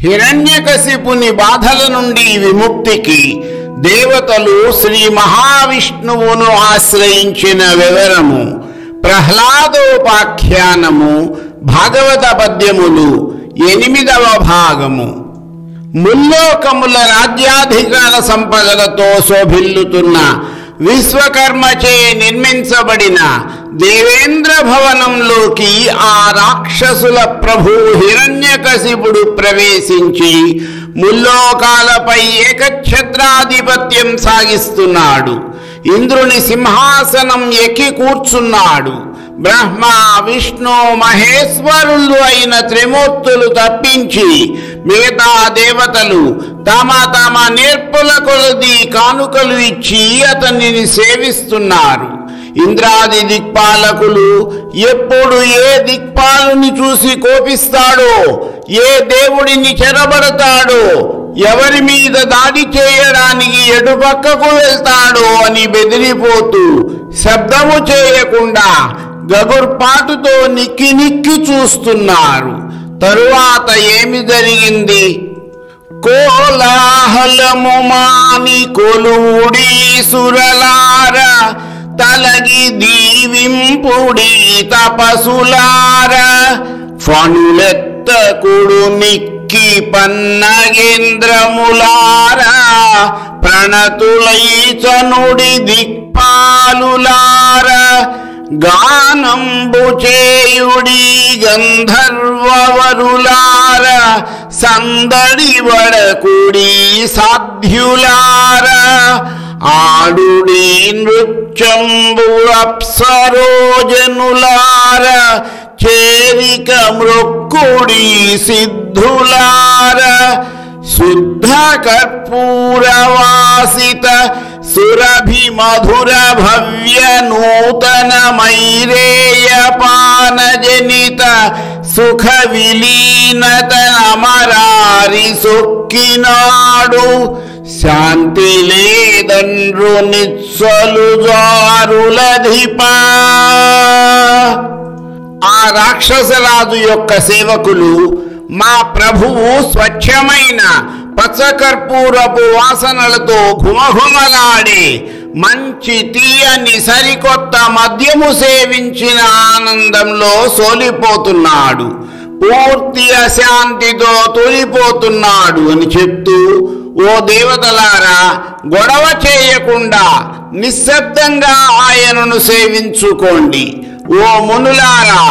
హిరణ్యకశిపుని బాధల నుండి విముక్తికి దేవతలు శ్రీ మహావిష్ణువును ఆశ్రయించిన వివరము, ప్రహ్లాదోపాఖ్యానము, భాగవత పద్యములు 8వ భాగము. ముల్లోకముల రాజ్యాధికార సంపదలతో శోభిల్లుతున్న విశ్వకర్మచే నిర్మించబడిన దేవేంద్ర భవనంలోకి ఆ రాక్షసుల ప్రభు హిరణ్యకశిపుడు ప్రవేశించి ముల్లోకాలపై ఏకఛత్రాధిపత్యం సాగిస్తున్నాడు. ఇంద్రుని సింహాసనం ఎక్కి కూర్చున్నాడు. బ్రహ్మ, విష్ణు, మహేశ్వరులు అయిన త్రిమూర్తులు తప్పించి మిగతా దేవతలు తమ తమ నేర్పుల కొలది కానుకలు ఇచ్చి అతనిని సేవిస్తున్నారు. ఇంద్రాది దిక్పాలకులు ఎప్పుడు ఏ దిక్పాలుని చూసి కోపిస్తాడో, ఏ దేవుడిని చెరబడతాడో, ఎవరి మీద దాడి చేయడానికి ఎటుపక్కకు వెళ్తాడో అని బెదిరిపోతూ శబ్దము చేయకుండా గగుర్పాటుతో నిక్కి నిక్కి చూస్తున్నారు. తరువాత ఏమి జరిగింది? కోలాహలము మాని కొలువుడి సురలార, తలగి దీవింపుడి తపసులార, ఫణులెత్తకుడు నిక్కి పన్నగేంద్రములార, ప్రణతులై చనుడి దిక్పాలులార, గానంబు చేయుడి గంధర్వవరులార, సందడి వడకుడి సాధ్యులార, ఆడుడి నృత్యంబు అప్సరోజనులార, చేరిక మృక్కుడి సిద్ధులార, శుద్ధ కర్పూరవాసిత సురభి మధుర భవ్య నూతన మైరేయ పానజనిత సుఖ విలీనత అమరారి సొక్కినాడు, శాంతి లేదండ్రు నిత్సలు జారులధిప. ఆ రాక్షసరాజు యొక్క సేవకులు మా ప్రభువు స్వచ్ఛమైన పచ్చకర్పూరపు వాసనలతో ఘుమఘుమలాడే మంచి తీయని సరికొత్త మద్యము సేవించిన ఆనందంలో సోలిపోతున్నాడు, పూర్తి అశాంతితో తొలిపోతున్నాడు అని చెప్తూ, ఓ దేవతలారా, గొడవ చేయకుండా నిశ్శబ్దంగా ఆయనను సేవించుకోండి. ఓ మునులారా,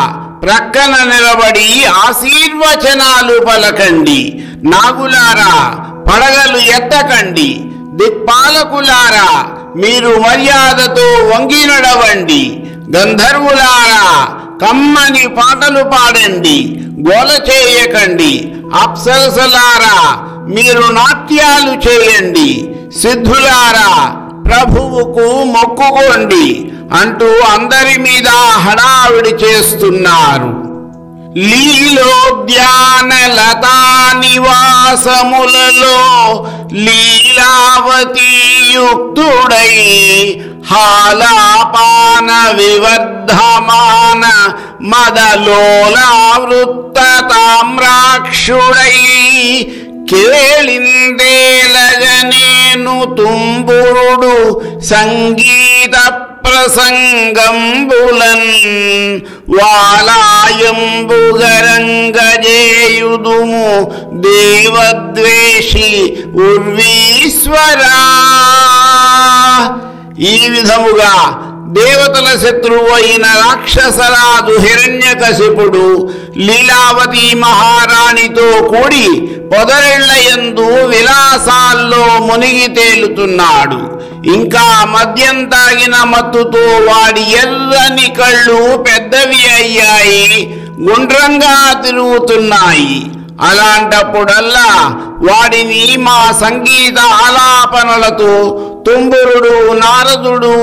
ప్రక్కన నిలబడి ఆశీర్వచనాలు పలకండి. నాగులారా, పడగలు ఎత్తకండి. దిక్పాలకులారా, మీరు మర్యాదతో వంగి నడవండి. గంధర్వులారా, కమ్మని పాటలు పాడండి, గోల చేయకండి. అప్సరసలారా, మీరు నాట్యాలు చేయండి. సిద్ధులారా, ప్రభువుకు మొక్కుకోండి అంటూ అందరి మీద హడావిడి చేస్తున్నారు. లీలోద్యానలతా నివాసములలో లీలావతీయుక్తుడై హాలాపాన వివర్ధమాన మదలోలావృత్త తామ్రాక్షుడై కేళిందేలగనేను తుంబురుడు సంగీత ప్రసంగంబులన్ వాలాయంబుగరంగజేయుదుము దేవద్వేషి ఉర్వీశ్వరా. ఈ విధముగా దేవతల శత్రువు అయిన రాక్షసరాజు హిరణ్యకశిపుడు లీలావతి మహారాణితో కూడి పొదరిళ్లయందు విలాసాల్లో మునిగి తేలుతున్నాడు. ఇంకా మద్యం తాగిన మత్తుతో వాడి ఎర్రని కళ్ళు పెద్దవి అయ్యాయి, గుండ్రంగా తిరుగుతున్నాయి. అలాంటప్పుడల్లా వాడిని మా సంగీత ఆలాపనలతో తుంబురుడు, నారదుడు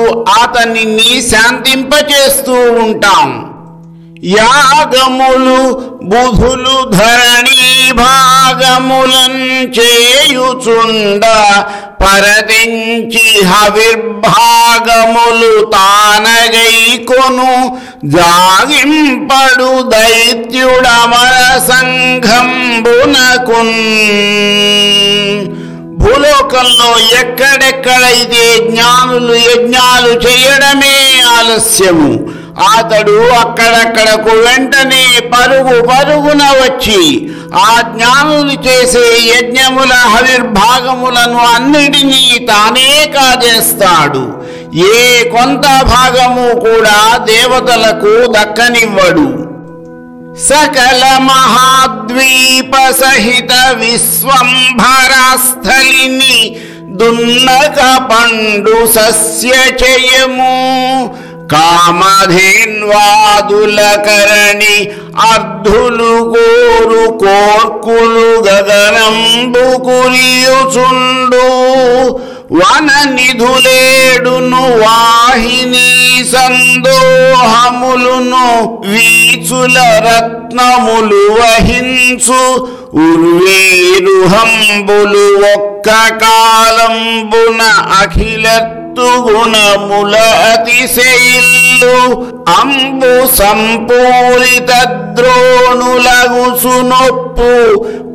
అతనిని శాంతింపచేస్తూ ఉంటాం. యాగములు బుధులు ధరణీ భాగములన్ చేయుచుండ పరదించి హవిర్భాగములు తానగైకొను జాగింపడు దైత్యుడమర సంఘంబున భూలోకంలో ఎక్కడెక్కడైతే జ్ఞానులు యజ్ఞాలు చేయడమే ఆలస్యము, అతడు అక్కడక్కడకు వెంటనే పరుగున వచ్చి ఆ జ్ఞానులు చేసే యజ్ఞముల హవిర్భాగములను అన్నిటినీ తానే కాజేస్తాడు. ఏ కొంత భాగము కూడా దేవతలకు దక్కనివ్వడు. సకల మహాద్వీప సహిత విశ్వంభరాస్థలిని దున్నక పండు సస్యచయము, కామధేన్వాదుల కరణి అర్ధులు కోరు కోర్కులు గగనంబు కురియుచుండు, వన నిధులేడును వాహిని సందోహములును వీచుల రత్నములు వహించు, ఉర్వేరుహంబులు ఒక్క కాలంబున అఖిల గుణముల అతిశయిల్లు, అంబు సంపూరిత ద్రోణులగుసునొప్పు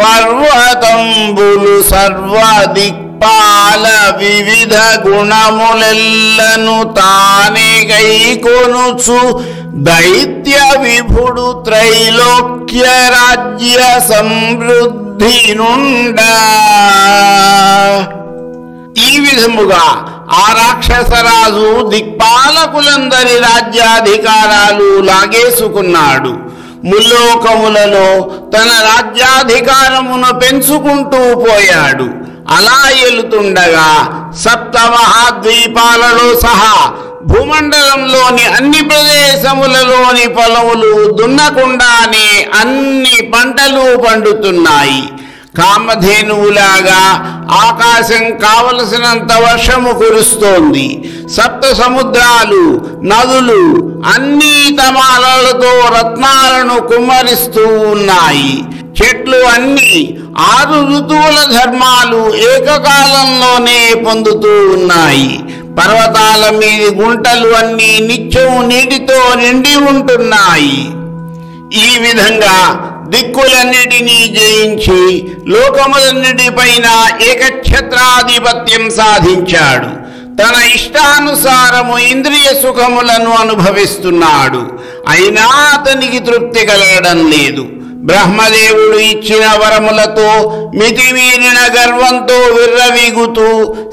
పర్వతంబులు సర్వదిక్పాల వివిధ గుణములెల్లను తానే గైకొనుచు, దైత్య విభుడు త్రైలోక్య రాజ్య సమృద్ధి నుండా. ఈ విధముగా ఆ రాక్షసరాజు దిక్పాలకులందరి రాజ్యాధికారాలు లాగేసుకున్నాడు. ముల్లోకములలో తన రాజ్యాధికారమును పెంచుకుంటూ పోయాడు. అలా ఏలుతుండగా సప్త మహాద్వీపాలలో సహా భూమండలంలోని అన్ని ప్రదేశములలోని పొలములు దున్నకుండానే అన్ని పంటలు పండుతున్నాయి. కామధేనువులాగా ఆకాశం కావలసినంత వర్షము కురుస్తోంది. సప్త సముద్రాలు నదులు అన్నీ తమ అలలతో రత్నాలను కుమ్మరిస్తూ ఉన్నాయి. చెట్లు అన్నీ 6 ఋతువుల ధర్మాలు ఏకకాలంలోనే పొందుతూ ఉన్నాయి. పర్వతాల మీది గుంటలు అన్నీ నిత్యం నీటితో నిండి ఉంటున్నాయి. ఈ విధంగా దిక్కులన్నిటినీ జయించి లోకములన్నిటిపైన ఏకఛత్రాధిపత్యం సాధించాడు. తన ఇష్టానుసారము ఇంద్రియ సుఖములను అనుభవిస్తున్నాడు. అయినా అతనికి తృప్తి కలగడం లేదు. బ్రహ్మదేవుడు ఇచ్చిన వరములతో మితిమీరిన గర్వంతో విర్రవీగుతూ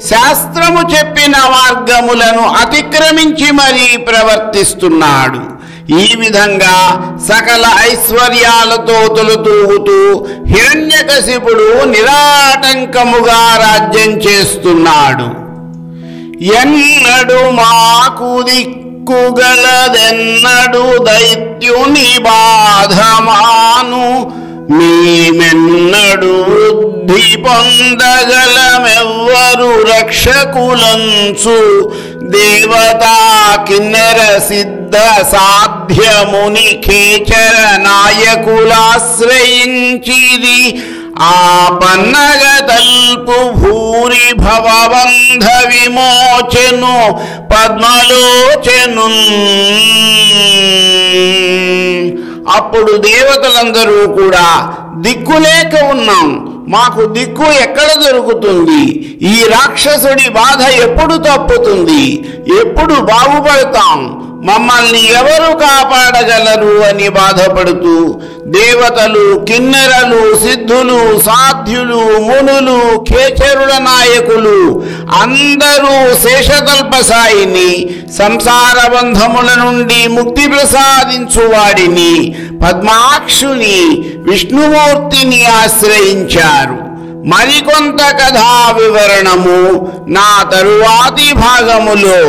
శాస్త్రము చెప్పిన మార్గములను అతిక్రమించి మరీ ప్రవర్తిస్తున్నాడు. ఈ విధంగా సకల ఐశ్వర్యాలతో తొలుతూగుతూ హిరణ్యకశిపుడు నిరాటంకముగా రాజ్యం చేస్తున్నాడు. ఎన్నడు మాకు దిక్కుగలదెన్నడు దైత్యుని బాధమాను, మేమెన్నడు వృద్ధి పొందగలమెవ్వరు రక్షకులంచు, దేవతా కిన్నర సిద్ధ సాధ్యముని ఖేచర నాయకులాశ్రయించిది, ఆ పన్నగ తల్పు భూరి భవబంధ విమోచెను పద్మలోచెను. అప్పుడు దేవతలందరూ కూడా దిక్కులేక ఉన్నాం, మాకు దిక్కు ఎక్కడ దొరుకుతుంది, ఈ రాక్షసుడి బాధ ఎప్పుడు తప్పుతుంది, ఎప్పుడు బాగుపడతాం, మమ్మల్ని ఎవరు కాపాడగలరు అని బాధపడుతూ దేవతలు, కిన్నెరలు, సిద్ధులు, సాధ్యులు, మునులు, ఖేచరుల నాయకులు అందరూ శేషతల్పసాయిని, సంసార బంధముల నుండి ముక్తి ప్రసాదించువాడిని, పద్మాక్షుని, విష్ణుమూర్తిని ఆశ్రయించారు. మరికొంత కథా వివరణము నా తరువాతి భాగములో.